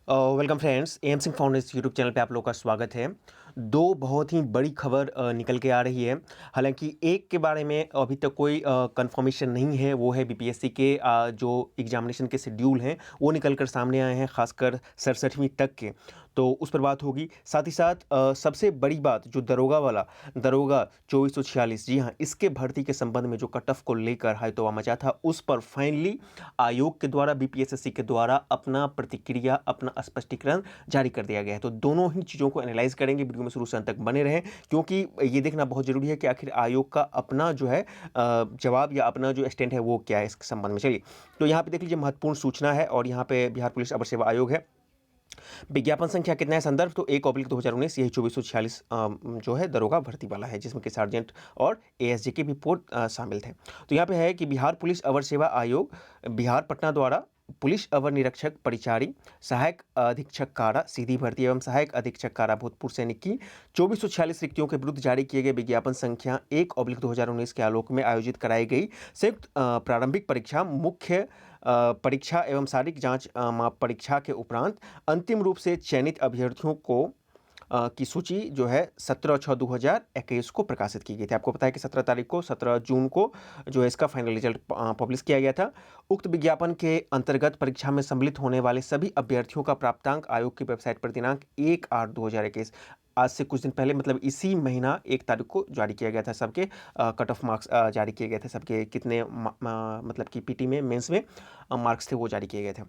Welcome friends, M Singh Foundation YouTube channel पे आप लोगों का स्वागत है। दो बहुत ही बड़ी खबर निकल के आ रही है। हालांकि एक के बारे में अभी तक कोई कंफर्मेशन नहीं है, वो है बीपीएससी के जो एग्जामिनेशन के शेड्यूल हैं वो निकल कर सामने आए हैं, खासकर 67वीं तक के। तो उस पर बात होगी। साथ ही साथ सबसे बड़ी बात जो दरोगा 2446, जी हाँ, इसके भर्ती के संबंध में जो कट ऑफ को लेकर हाईतौबा मचा था, उस पर फाइनली आयोग के द्वारा, बीपीएससी के द्वारा अपना प्रतिक्रिया, अपना स्पष्टीकरण जारी कर दिया गया है। तो दोनों ही चीज़ों को एनालाइज करेंगे, वीडियो में शुरू से अंत तक बने रहें, क्योंकि ये देखना बहुत जरूरी है कि आखिर आयोग का अपना जो है जवाब या अपना जो स्टैंड है वो क्या है इस संबंध में। चलिए, तो यहाँ पे देख लीजिए, महत्वपूर्ण सूचना है और यहाँ पे बिहार पुलिस अवर सेवा आयोग है। विज्ञापन संख्या कितना है, संदर्भ तो 1/2019, यही 2446 जो है दरोगा भर्ती वाला है, जिसमें कि सार्जेंट और एएसजे के भी पोस्ट शामिल थे। तो यहाँ पे है कि बिहार पुलिस अवर सेवा आयोग बिहार पटना द्वारा पुलिस अवर निरीक्षक परिचारी, सहायक अधीक्षक कारा सीधी भर्ती एवं सहायक अधीक्षक कारा भूतपूर्व सैनिक की 2446 रिक्तियों के विरुद्ध जारी किए गए विज्ञापन संख्या 1/2019 के आलोक में आयोजित कराई गई संयुक्त प्रारंभिक परीक्षा, मुख्य परीक्षा एवं शारीरिक जांच माप परीक्षा के उपरांत अंतिम रूप से चयनित अभ्यर्थियों को की सूची जो है 17/6/2021 को प्रकाशित की गई थी। आपको पता है कि 17 जून को जो है इसका फाइनल रिजल्ट पब्लिश किया गया था। उक्त विज्ञापन के अंतर्गत परीक्षा में सम्मिलित होने वाले सभी अभ्यर्थियों का प्राप्तांक आयोग की वेबसाइट पर दिनांक 1/8/2021, आज से कुछ दिन पहले, मतलब इसी महीना 1 तारीख को जारी किया गया था। सबके कट ऑफ मार्क्स जारी किए गए थे, सबके कितने मतलब कि पीटी में, मेंस में मार्क्स थे वो जारी किए गए थे।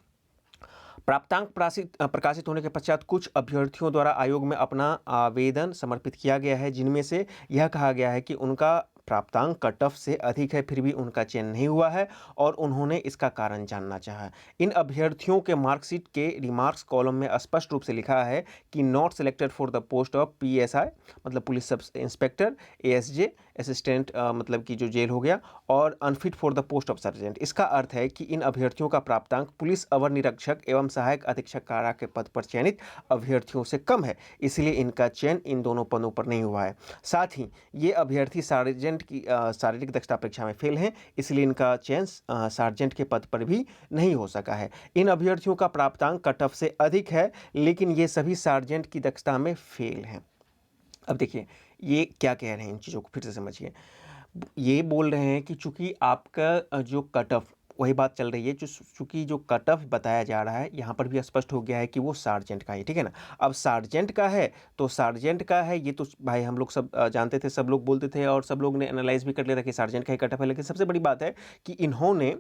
प्राप्तांक प्रकाशित होने के पश्चात कुछ अभ्यर्थियों द्वारा आयोग में अपना आवेदन समर्पित किया गया है, जिनमें से यह कहा गया है कि उनका प्राप्तांक कट ऑफ से अधिक है, फिर भी उनका चयन नहीं हुआ है और उन्होंने इसका कारण जानना चाहा। इन अभ्यर्थियों के मार्कशीट के रिमार्क्स कॉलम में स्पष्ट रूप से लिखा है कि not selected for the post of PSI, मतलब police sub inspector, ASJ assistant, मतलब कि जो जेल हो गया, और unfit for the post of sergeant. इसका अर्थ है कि इन अभ्यर्थियों का प्राप्तांक पुलिस अवर निरीक्षक एवं सहायक अधीक्षक कारा के पद पर चयनित अभ्यर्थियों से कम है, इसलिए इनका चयन इन दोनों पदों पर नहीं हुआ है। साथ ही ये अभ्यर्थी सार्जेंट की शारीरिक दक्षता परीक्षा में फेल हैं, इसलिए इनका चयन सार्जेंट के पद पर भी नहीं हो सका है। इन अभ्यर्थियों का प्राप्तांक कट ऑफ से अधिक है, लेकिन ये सभी सार्जेंट की दक्षता में फेल हैं। अब देखिए, ये क्या कह रहे हैं, इन चीज़ों को फिर से समझिए। ये बोल रहे हैं कि चूंकि आपका जो कट ऑफ, वही बात चल रही है, जो चूंकि जो कट ऑफ बताया जा रहा है यहाँ पर भी स्पष्ट हो गया है कि वो सार्जेंट का है, ठीक है ना। अब सार्जेंट का है तो सार्जेंट का है, ये तो भाई हम लोग सब जानते थे, सब लोग बोलते थे और सब लोग ने एनालाइज भी कर लिया था कि सार्जेंट का ही कट ऑफ है। लेकिन सबसे बड़ी बात है कि इन्होंने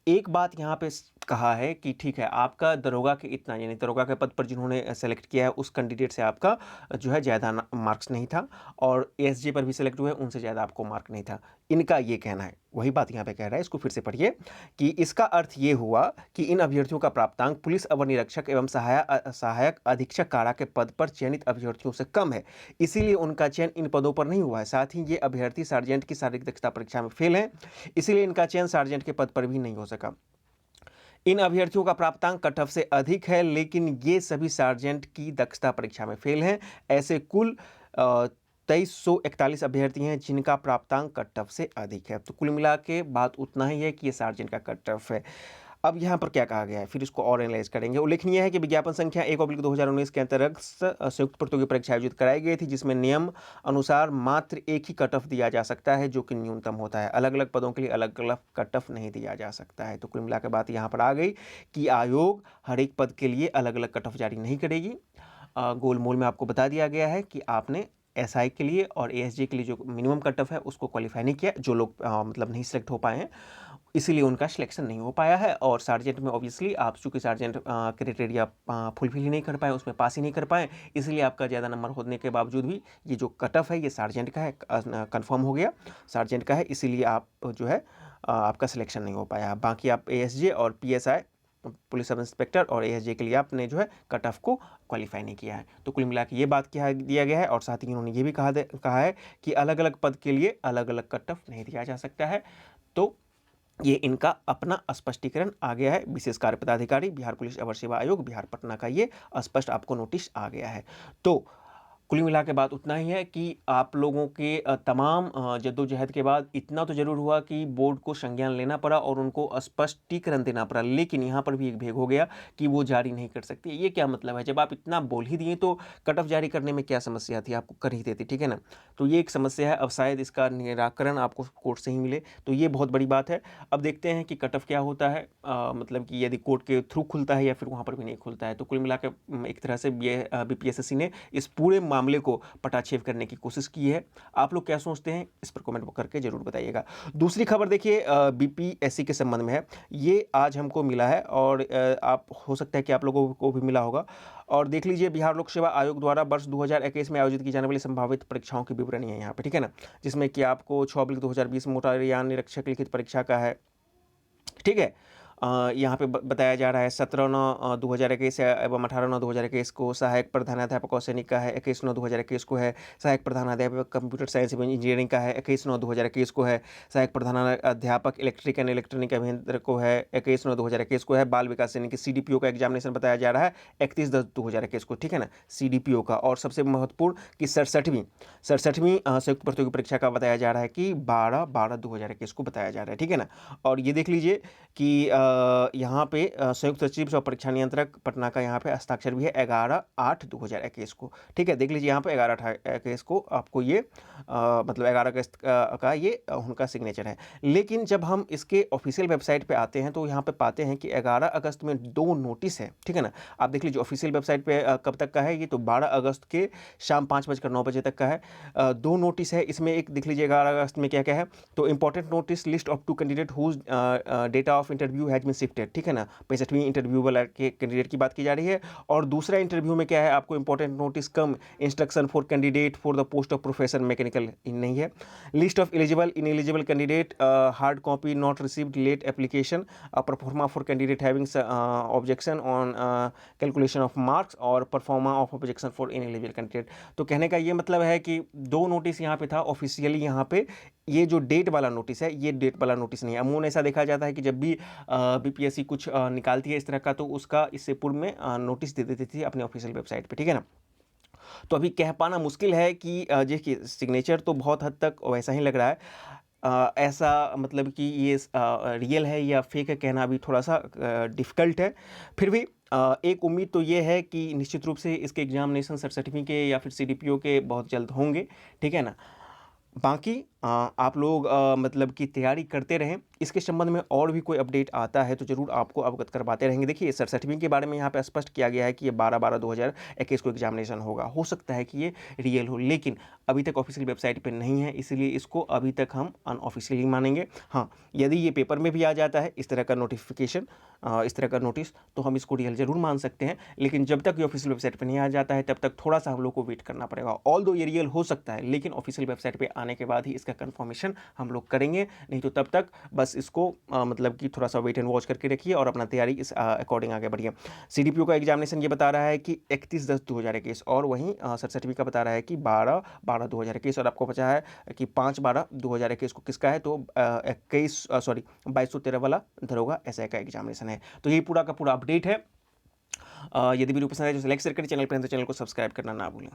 एक बात यहाँ पे कहा है कि ठीक है, आपका दरोगा के इतना, यानी दरोगा के पद पर जिन्होंने सेलेक्ट किया है उस कैंडिडेट से आपका जो है ज़्यादा मार्क्स नहीं था, और एसजे पर भी सेलेक्ट हुए उनसे ज़्यादा आपको मार्क नहीं था। इनका ये कहना है, वही बात यहाँ पे कह रहा है, इसको फिर से पढ़िए कि इसका अर्थ ये हुआ कि इन अभ्यर्थियों का प्राप्तांक पुलिस अवर निरीक्षक एवं सहायक अधीक्षक कारा के पद पर चयनित अभ्यर्थियों से कम है, इसीलिए उनका चयन इन पदों पर नहीं हुआ है। साथ ही ये अभ्यर्थी सार्जेंट की शारीरिक दक्षता परीक्षा में फेल है, इसीलिए इनका चयन सार्जेंट के पद पर भी नहीं हो सका। इन अभ्यर्थियों का प्राप्तांक कट ऑफ से अधिक है, लेकिन ये सभी सार्जेंट की दक्षता परीक्षा में फेल हैं। ऐसे कुल 2341 अभ्यर्थी हैं जिनका प्राप्तांक कट ऑफ से अधिक है। तो कुल मिला के बात उतना ही है कि ये सार्जेंट का कट ऑफ है। अब यहाँ पर क्या कहा गया है, फिर इसको और एनालाइज करेंगे। उल्लेखनीय है कि विज्ञापन संख्या 1/2019 के अंतर्गत संयुक्त प्रतियोगी परीक्षा आयोजित कराई गई थी, जिसमें नियम अनुसार मात्र एक ही कट ऑफ दिया जा सकता है, जो कि न्यूनतम होता है। अलग अलग पदों के लिए अलग अलग कट ऑफ नहीं दिया जा सकता है। तो कुल मिलाकर बात यहाँ पर आ गई कि आयोग हर एक पद के लिए अलग अलग कट ऑफ जारी नहीं करेगी। गोलमोल में आपको बता दिया गया है कि आपने एसआई के लिए और एएसजी के लिए जो मिनिमम कट ऑफ है उसको क्वालिफाई नहीं किया, जो लोग मतलब नहीं सिलेक्ट हो पाए हैं, इसीलिए उनका सिलेक्शन नहीं हो पाया है। और सार्जेंट में ऑब्वियसली आप चूँकि सार्जेंट क्राइटेरिया फुलफिल ही नहीं कर पाए, उसमें पास ही नहीं कर पाए, इसलिए आपका ज़्यादा नंबर होने के बावजूद भी ये जो कट ऑफ है ये सार्जेंट का है, कंफर्म हो गया सार्जेंट का है, इसीलिए आप जो है आपका सिलेक्शन नहीं हो पाया। बाकी आप एएसजे और पीएसआई, पुलिस सब इंस्पेक्टर और एएसजे के लिए आपने जो है कट ऑफ को क्वालिफाई नहीं किया है। तो कुल मिला के ये बात किया दिया गया है, और साथ ही उन्होंने ये भी कहा है कि अलग अलग पद के लिए अलग अलग कट ऑफ नहीं दिया जा सकता है। तो ये इनका अपना स्पष्टीकरण आ गया है। विशेष कार्य पदाधिकारी बिहार पुलिस अवर सेवा आयोग बिहार पटना का ये स्पष्ट आपको नोटिस आ गया है। तो कुल मिला के बात उतना ही है कि आप लोगों के तमाम जद्दोजहद के बाद इतना तो ज़रूर हुआ कि बोर्ड को संज्ञान लेना पड़ा और उनको स्पष्टीकरण देना पड़ा, लेकिन यहाँ पर भी एक भेद हो गया कि वो जारी नहीं कर सकती। ये क्या मतलब है? जब आप इतना बोल ही दिए तो कट ऑफ जारी करने में क्या समस्या थी? आपको कर ही देती, ठीक है ना? तो ये एक समस्या है। अब शायद इसका निराकरण आपको कोर्ट से ही मिले, तो ये बहुत बड़ी बात है। अब देखते हैं कि कट ऑफ क्या होता है, मतलब कि यदि कोर्ट के थ्रू खुलता है या फिर वहाँ पर भी नहीं खुलता है। तो कुल मिला के एक तरह से ये बीपीएसएससी ने इस पूरे मामले को पटाक्षेप करने की कोशिश की है। आप लोग क्या सोचते हैं, इस पर कमेंट करके जरूर बताइएगा। दूसरी खबर देखिए बीपीएससी के संबंध में है। ये आज हमको मिला है और आप हो सकता है कि आप लोगों को भी मिला होगा। और देख लीजिए, बिहार लोक सेवा आयोग द्वारा वर्ष 2021 में आयोजित की जाने वाली संभावित परीक्षाओं की विवरणी है यहाँ पे, ठीक है ना, जिसमें कि आपको 6/2020 मोटरयान निरीक्षक लिखित परीक्षा का है, ठीक है। यहाँ पे बताया जा रहा है 17/9/2021 एवं 18/9/2021 को सहायक प्रधानाध्यापक और सैनिक का है, 21/9/2021 को है सहायक प्रधानाध्यापक कंप्यूटर साइंस एवं इंजीनियरिंग का है, 21/9/2021 को है सहायक प्रधानाध्यापक इलेक्ट्रिक एंड इलेक्ट्रॉनिक अभियंत्र को है, 21/9/2021 को है बाल विकास सैनिक की सीडीपीओ का एग्जामिनेशन बताया जा रहा है 31/10/2021 को, ठीक है ना, सीडीपीओ का। और सबसे महत्वपूर्ण कि 67वीं संयुक्त प्रतियोगी परीक्षा का बताया जा रहा है कि 12/12/2021 को बताया जा रहा है, ठीक है ना। और ये देख लीजिए कि यहाँ पे संयुक्त सचिव और परीक्षा नियंत्रक पटना का यहाँ पे हस्ताक्षर भी है 11/8/2021 को, ठीक है। देख लीजिए यहाँ पे 11/8/2021 को आपको ये मतलब 11 अगस्त का ये उनका सिग्नेचर है। लेकिन जब हम इसके ऑफिशियल वेबसाइट पे आते हैं तो यहाँ पे पाते हैं कि 11 अगस्त में 2 नोटिस है, ठीक है ना। आप देख लीजिए ऑफिशियल वेबसाइट पे कब तक का है ये, तो 12 अगस्त के शाम 5:09 तक का है। 2 नोटिस है इसमें, एक देख लीजिए 11 अगस्त में क्या क्या है, तो important notice list of 2 candidate whose data of interview has been shifted, ठीक है ना, 65वीं इंटरव्यू वाला के कैंडिडेट की बात की जा रही है। और दूसरा इंटरव्यू में क्या है, आपको important notice cum instruction for candidate for the post of professor mechanical नहीं है। List of eligible ineligible candidate hard copy not received late application proforma for candidate having objection on calculation of marks और proforma of objection for ineligible candidate. तो कहने का ये मतलब है कि 2 नोटिस यहाँ पे था ऑफिशियली, यहाँ पे ये जो डेट वाला नोटिस है ये डेट वाला नोटिस नहीं है। अमूमन ऐसा देखा जाता है कि जब भी बीपीएससी कुछ निकालती है इस तरह का तो उसका इससे पूर्व में नोटिस दे देती थी अपने ऑफिशियल वेबसाइट पे, ठीक है ना। तो अभी कह पाना मुश्किल है कि देखिए सिग्नेचर तो बहुत हद तक वैसा ही लग रहा है। ऐसा मतलब कि ये रियल है या फेक है कहना अभी थोड़ा सा डिफ़िकल्ट है। फिर भी एक उम्मीद तो ये है कि निश्चित रूप से इसके एग्जामिनेशन 67वीं के या फिर सीडीपीओ के बहुत जल्द होंगे, ठीक है ना। बाकी आप लोग मतलब कि तैयारी करते रहें। इसके संबंध में और भी कोई अपडेट आता है तो ज़रूर आपको अवगत करवाते रहेंगे। देखिए 67वीं के बारे में यहाँ पे स्पष्ट किया गया है कि ये 12/12/2021 को एग्जामिनेशन होगा। हो सकता है कि ये रियल हो, लेकिन अभी तक ऑफिशियल वेबसाइट पे नहीं है, इसलिए इसको अभी तक हम अनऑफिशियल ही मानेंगे। हाँ, यदि ये पेपर में भी आ जाता है इस तरह का नोटिफिकेशन, इस तरह का नोटिस, तो हम इसको रियल ज़रूर मान सकते हैं। लेकिन जब तक ये ऑफिशियल वेबसाइट पर नहीं आ जाता है तब तक थोड़ा सा हम लोग को वेट करना पड़ेगा। ऑल दो ये रियल हो सकता है, लेकिन ऑफिशियल वेबसाइट पर आने के बाद ही इसका कन्फर्मेशन हम लोग करेंगे। नहीं तो तब तक बस इसको मतलब कि थोड़ा सा वेट एंड वॉच करके रखिए और अपना तैयारी इस अकॉर्डिंग आगे बढ़िए। सीडीपीओ का एग्जामिनेशन ये बता रहा है कि 31/10/2021 और वहीं 67वीं का बता रहा है कि 12/12/2021 और आपको पता है कि 5/12/2021 को किसका है, तो 2213 वाला दरोगा एसआई का एग्जामिनेशन है। तो ये पूरा का पूरा अपडेट है। यदि वीडियो पसंद आए तो लाइक शेयर करें, चैनल पर हैं तो चैनल को सब्सक्राइब करना ना भूलें।